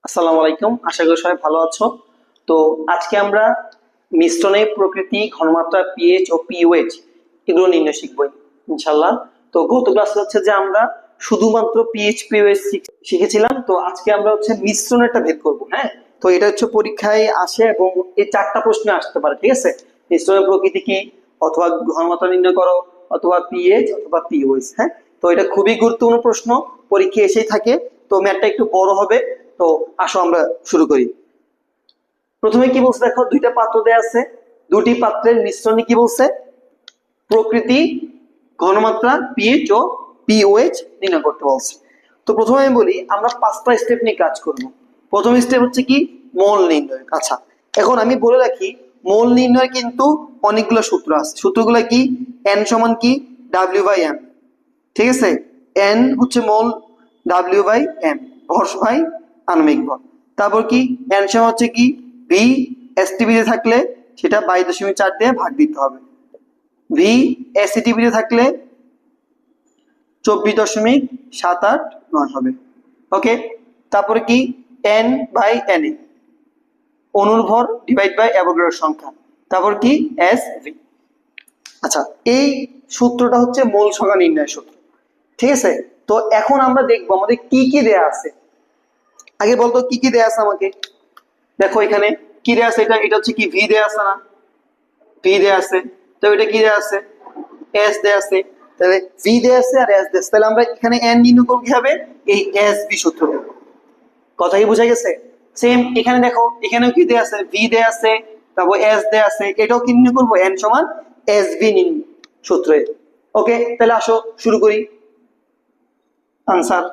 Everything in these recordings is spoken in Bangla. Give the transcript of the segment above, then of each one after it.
আসসালামু আলাইকুম, আশা করি সবাই ভালো আছো। তো আজকে আমরা মিশ্রণের প্রকৃতি, ঘনমাত্রা, পিএইচ ও পিওএইচ এগুলো নির্ণয় শিখবো ইনশাল্লাহ। তো গত ক্লাসে হচ্ছে যে আমরা শুধুমাত্র পিএইচ পিওএইচ শিখেছিলাম। তো আজকে আমরা হচ্ছে মিশ্রণেরটা ভেদ করব। হ্যাঁ, তো এটা হচ্ছে পরীক্ষায় আসে এবং এই চারটা প্রশ্ন আসতে পারে, ঠিক আছে? মিশ্রণের প্রকৃতি কি, অথবা ঘনমাত্রা নির্ণয় করো, অথবা পিএইচ অথবা পিওএইচ। হ্যাঁ, তো এটা খুবই গুরুত্বপূর্ণ প্রশ্ন, পরীক্ষায় এসেই থাকে। তো ম্যাথটা একটু বড় হবে। তো আসো আমরা শুরু করি। প্রথমে কি বলছে দেখো, দুইটা পাত্র দেয়া আছে, দুটি পাত্রের মিশ্রণে কি বলছে, প্রকৃতি, ঘনমাত্রা, পিএইচ ও পিওএইচ নির্ণয় করতে বলছে। তো প্রথমে আমি বলি, আমরা পাঁচটা স্টেপ নিয়ে কাজ করব। প্রথম স্টেপ হচ্ছে কি, মোল নির্ণয়। আচ্ছা, এখন আমি বলে রাখি, মোল নির্ণয় কিন্তু অনেকগুলো সূত্র আছে। সূত্রগুলো কি, এন সমান কি, ডাব্লিউ বাই এম। ঠিক আছে, এন হচ্ছে মোল, ডাব্লিউ বাই এম ভর বাই আণবিক ভর। তারপর কি, এন সমান হচ্ছে কি, ভি এসটিভি তে থাকলে সেটা 22.4 দিয়ে ভাগ দিতে হবে, ভি এসিটিভি তে থাকলে 24.789 হবে। ওকে, তারপরে কি, এন বাই এন এ অণুর ভর ডিভাইড বাই অ্যাভোগাড্রোর সংখ্যা, তারপর কি, এস ভি। আচ্ছা, এই সূত্রটা হচ্ছে মোল সংখ্যা নির্ণয় সূত্র। ঠিক আছে, তো এখন আমরা দেখবো আমাদের কি কি দেয়া আছে। আগে বলতো কি কি দেয়া আছে আমাকে। দেখো এখানে কি দেয়া আছে, এটা এটা হচ্ছে কি, ভি দেয়া আছে না, ভি দেয়া আছে। তো এটা কি দেয়া আছে, এস দেয়া আছে। তাহলে ভি দেয়া আছে আর এস দেয়া আছে, তাহলে আমরা এখানে এন নির্ণয় করব কিভাবে, এই এস ভি সূত্র দিয়ে। কথা কি বোঝা গেছে? সেম এখানে দেখো, এখানেও কি দেয়া আছে, ভি দেয়া আছে, তারপর এস দেয়া আছে, এটাও কি নির্ণয় করবো, এন সমান এস ভি সূত্রে। ওকে, তাহলে আসো শুরু করি। আনসার,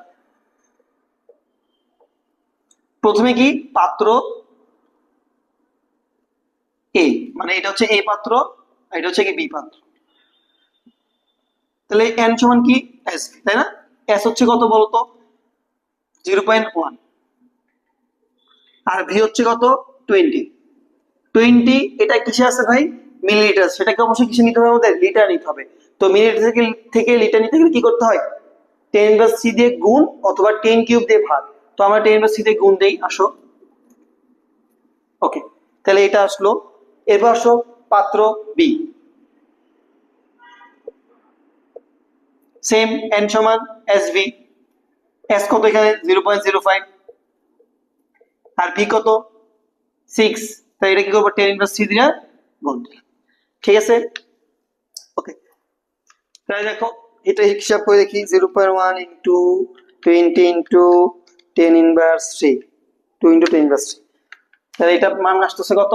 প্রথমে কি, পাত্র এ, মানে এটা হচ্ছে এ পাত্র, আর এটা হচ্ছে কি বি পাত্র। তাহলে এন সমান কি, এস, তাই না? এস হচ্ছে কত বলতো, 0.1, আর ভি হচ্ছে কত, 20। 20 এটা কিসে আছে ভাই, মিলিলিটার। সেটাকে অবশ্যই কিসে নিতে হবে, আমাদের লিটার নিতে হবে। তো মিলিলিটার থেকে থেকে লিটার নিতে গেলে কি করতে হয়, 10/c দিয়ে গুণ অথবা 10 কিউব দিয়ে ভাগ। তো আমরা 10/c দিয়ে গুণ দেই, আসো। ওকে, তাহলে এটা আসলো। এরপর আসো পাত্র বি, সেম এন সমান এস ভি। এস কত এখানে, 0.05, আর ভি কত, 6। তাই এটা কি করবো, 10/c দিয়ে গুণ দিলাম। ঠিক আছে, ওকে। তাহলে দেখো, এটা হিসাব করে দেখি, 0.1 ইন্টু 20 ইন্টু 10^3, 2 ইন্টু 10^3। তাহলে এটা মান আসতেছে কত,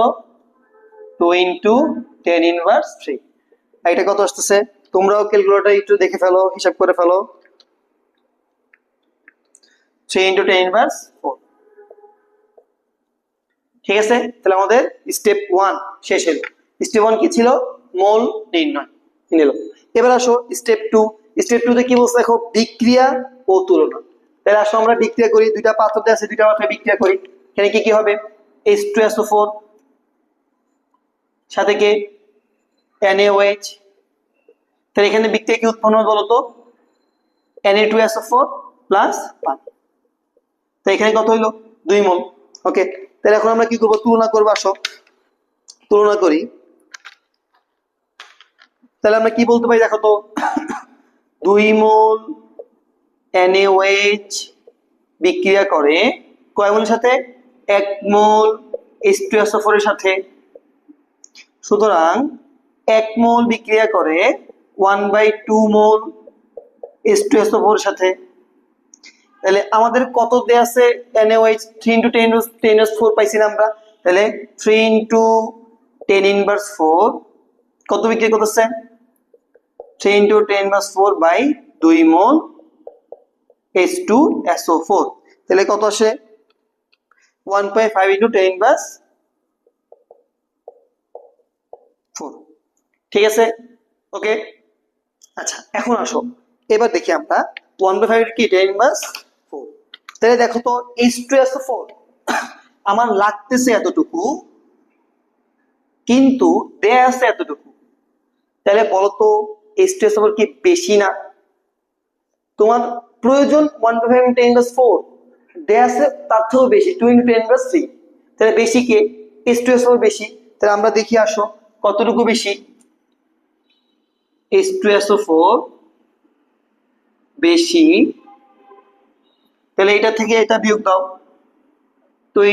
2 ইন্টু 10^3। আর এটা কত আসতেছে, তোমরাও ক্যালকুলেটর একটু দেখে ফেলো, হিসাব করে ফেলো, 3 ইন্টু 10^4। ঠিক আছে, তাহলে আমাদের স্টেপ 1 শেষ হলো। স্টেপ 1 কি ছিল, মোল নির্ণয় নিল। এবার আসো স্টেপ 2। স্টেপ 2 তে কি বলছে দেখো, বিক্রিয়া ও তুলনা। তাহলে আসো আমরা বিক্রিয়া করি, দুইটা পাত্রতে আছে, দুইটা পাত্রে বিক্রিয়া করি। এখানে কি কি হবে, H2SO4 সাথে কি, NaOH। তাহলে এখানে বিক্রিয়া কি উৎপন্ন হবে বলতো, Na2SO4 প্লাস পানি। তো এখানে কত হইলো, 2 মোল। ওকে, তাহলে এখন আমরা কি করবো, তুলনা করবো। আসো তুলনা করি। তাহলে আমরা কি বলতে পারি দেখো তো, 2 মোল NaOH বিক্রিয়া করে কয় মোলের সাথে, 1 মোল H2SO4 এর সাথে। সুতরাং 1 মোল বিক্রিয়া করে 1/2 মোল H2SO4 এর সাথে। তাহলে আমাদের কত দেয়া আছে, NaOH 3 ইন্টু 10^4 পাইছি না আমরা। তাহলে 3 ইন্টু 10^4 কত বিক্রিয়া করতেছে, 3 ইন্টু 10^4 বাই 2 মোল H2SO4। তাহলে কত আসে, 1.5 ইন্টু 10^4। ঠিক আছে, ওকে। আচ্ছা, এখন আসো এবার দেখি আমরা 1/5 কি, 10^4। তাহলে দেখো তো, H2SO4 আমার লাগতেছে এতটুকু, কিন্তু দেয়া আছে এতটুকু। তাহলে বলতো H2SO4 কি বেশি না? তোমার প্রয়োজন 1/5 10^4, দেয়া আছে তার থেকেও বেশি 2 × 10⁻³ তাহলে বেশি কে H2SO4 বেশি তাহলে আমরা দেখি আসো কতটুকু বেশি H2SO4 বেশি তাহলে এটা থেকে এটা বিয়োগ দাও 2 ×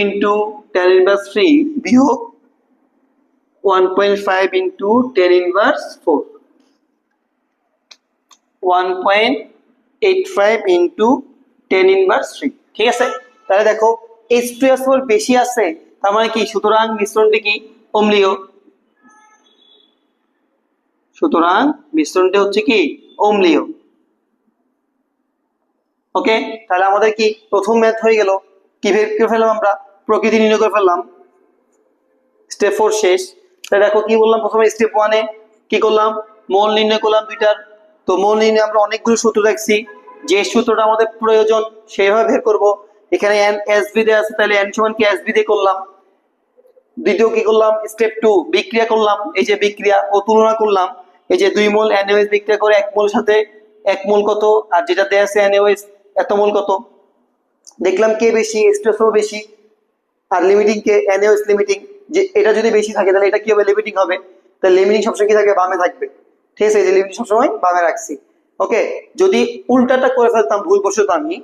10⁻³ বিয়োগ 1.5 × 10⁻⁴ 1.85 × 10⁻³ ঠিক আছে তাহলে দেখো H2SO4 বেশি আছে তার মানে কি সুতরাং মিশ্রণটি কি অম্লীয় সুতরাং মিশ্রণটি হচ্ছে কি অম্লীয় ওকে তাহলে আমাদের কি প্রথম ম্যাথ হয়ে গেল কি বের করে ফেললাম আমরা প্রকৃতি নির্ণয় করে ফেললাম স্টেপ 4 শেষ তাহলে দেখো কি বললাম প্রথমে স্টেপ 1 এ কি করলাম মোল নির্ণয় করলাম দুইটার তো মোল নির্ণয় আমরা অনেকগুলো সূত্র রাখছি যে সূত্রটা আমাদের প্রয়োজন সেইভাবে বের করব এখানে NSB দেয়া আছে তাহলে n সমান কি SB দিয়ে করলাম দ্বিতীয় কি করলাম স্টেপ 2 বিক্রিয়া করলাম এই যে বিক্রিয়া ও তুলনা করলাম এই যে 2 মোল NaOH বিক্রিয়া করে 1 মোল সাথে 1 মোল কত আর যেটা দেয়া আছে NaOH এত মোল কত দেখলাম কে বেশি H2SO বেশি আর লিমিটিং কে NaOH লিমিটিং যে এটা যদি বেশি থাকে তাহলে এটা কি হবে লিমিটিং হবে তাহলে লিমিটিং সবসময় কি থাকবে বামে থাকবে ঠিক আছে এই যে লিমিটিং সবসময় বামে রাখছি ওকে যদি উল্টাটা করে ফেলতাম ভুলবশত আমি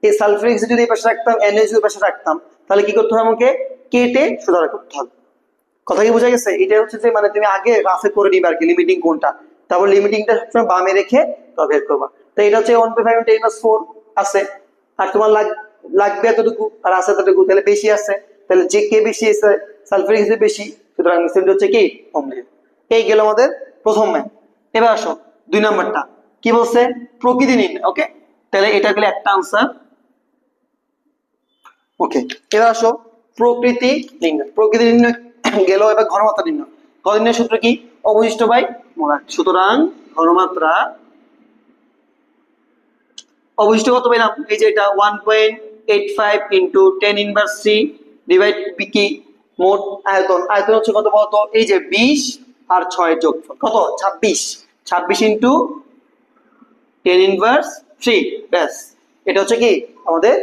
এই সালফিউরিক অ্যাসিড যদি এই পাশে রাখতাম NaOH এর পাশে রাখতাম তাহলে কি করতে হবে আমাকে কেটে সুতরাং করতে হবে কথা কি বোঝা গেছে এটা হচ্ছে যে মানে তুমি আগে রাফে করে নিবে আর কি লিমিটিং কোনটা তারপর লিমিটিংটা সবসময় বামে রেখে তবে বের করবা তো এটা হচ্ছে 1.5 × 10⁻⁴ আছে আর তোমার লাগবে এতটুকু আর আছে এতটুকু তাহলে বেশি আছে তাহলে যে কে বেশি আছে সালফিউরিক অ্যাসিড বেশি সুতরাং মিশ্রণটি হচ্ছে কি অম্লীয় এই গেল আমাদের প্রথম ম্যাথ এবার আসো 2 নাম্বারটা কি বলছে প্রকৃতি নির্ণয় ওকে তাহলে এটা গেলে একটা आंसर ওকে এবার আসো প্রকৃতি নির্ণয় গেল এবার ঘনমাত্রা নির্ণয় ঘনমাত্রার সূত্র কি অবশিষ্ট বাই মোলার সুতরাং ঘনমাত্রা অবশিষ্ট কত পেলাম এই যে এটা 1.85 × 10⁻³ ডিভাইড কি মোট আয়তন আয়তন হচ্ছে কত বলতো এই যে 20 আর 6 এর যোগফল কত 26 × 10⁻³ ব্যাস এটা হচ্ছে কি আমাদের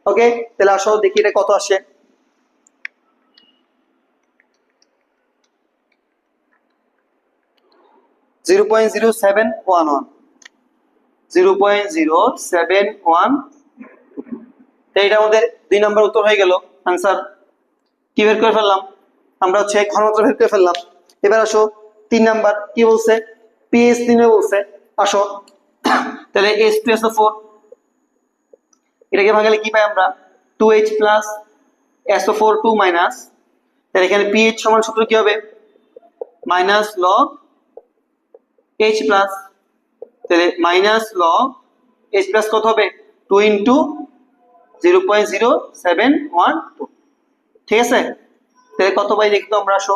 ওকে তাহলে আসো দেখি এটা কত আসে (0.0711) 0.071 এটা আমাদের 2 নম্বর উত্তর হয়ে গেল आंसर কি বের করে ফেললাম আমরা হচ্ছে ঘনমাত্রা বের করে ফেললাম এবার আসো 3 নাম্বার কি বলছে pH নির্ণয় বলছে আসো তাহলে H2SO4 এটাকে ভাঙালে কি পাই আমরা 2H + SO4 2 মাইনাস তাহলে এখানে pH সমান সূত্র কি হবে -log H প্লাস তাহলে -log H প্লাস কত হবে 2 × 0.0712 ঠিক আছে তাহলে কত পাই দেখি তো আমরা আসো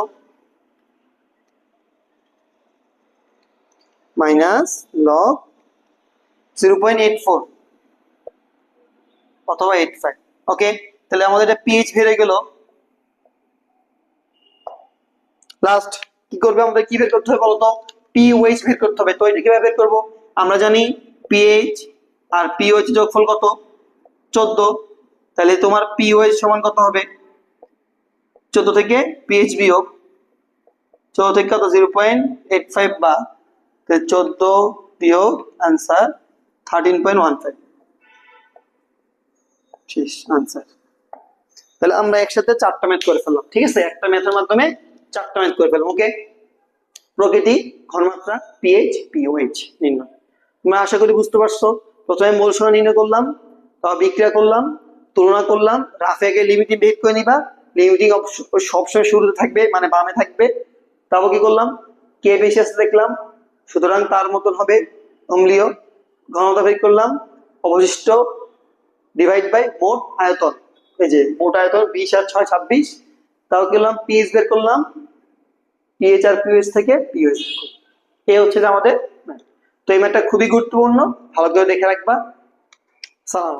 -log 0.84 অথবা 85 ওকে তাহলে আমাদের এটা pH বের হয়ে গেল লাস্ট কি করবে আমাদের কি বের করতে হবে বলো তো pOH বের করতে হবে তো এটা কিভাবে বের করব আমরা জানি pH আর pOH যোগফল কত 14 তাহলে তোমার pOH সমান কত হবে 14 থেকে pH বিয়োগ 14 থেকে কত 0.85 বা তাহলে 14 বিয়োগ आंसर 13.15 শেষ आंसर তাহলে আমরা একসাথে 4টা ম্যাথ করে ফেললাম ঠিক আছে একটা ম্যাথের মাধ্যমে 4টা ম্যাথ করে ফেললাম ওকে প্রকৃতি ঘনমাত্রা pH pOH নির্ণয় তোমরা আশা করি বুঝতে পারছো প্রথমে মোল সংখ্যা নির্ণয় করলাম তারপর বিক্রিয়া করলাম তুলনা করলাম রাফে আগে লিমিটিং বের করে নিবা লিমিটিং সবসময় শুরুতে থাকবে মানে বামে থাকবে তারপর কি করলাম কে বেশি আছে দেখলাম সুতরাং তার মতন হবে অম্লীয় ঘনমাত্রা বের করলাম অবশিষ্ট ডিভাইড বাই মোট আয়তন এই যে মোট আয়তন 20 আর 6 26 তাও করলাম pH বের করলাম pH আর pH থেকে pOH এই হচ্ছে আমাদের তো এই ম্যাথটা খুবই গুরুত্বপূর্ণ ভালো করে দেখে রাখবা সালাম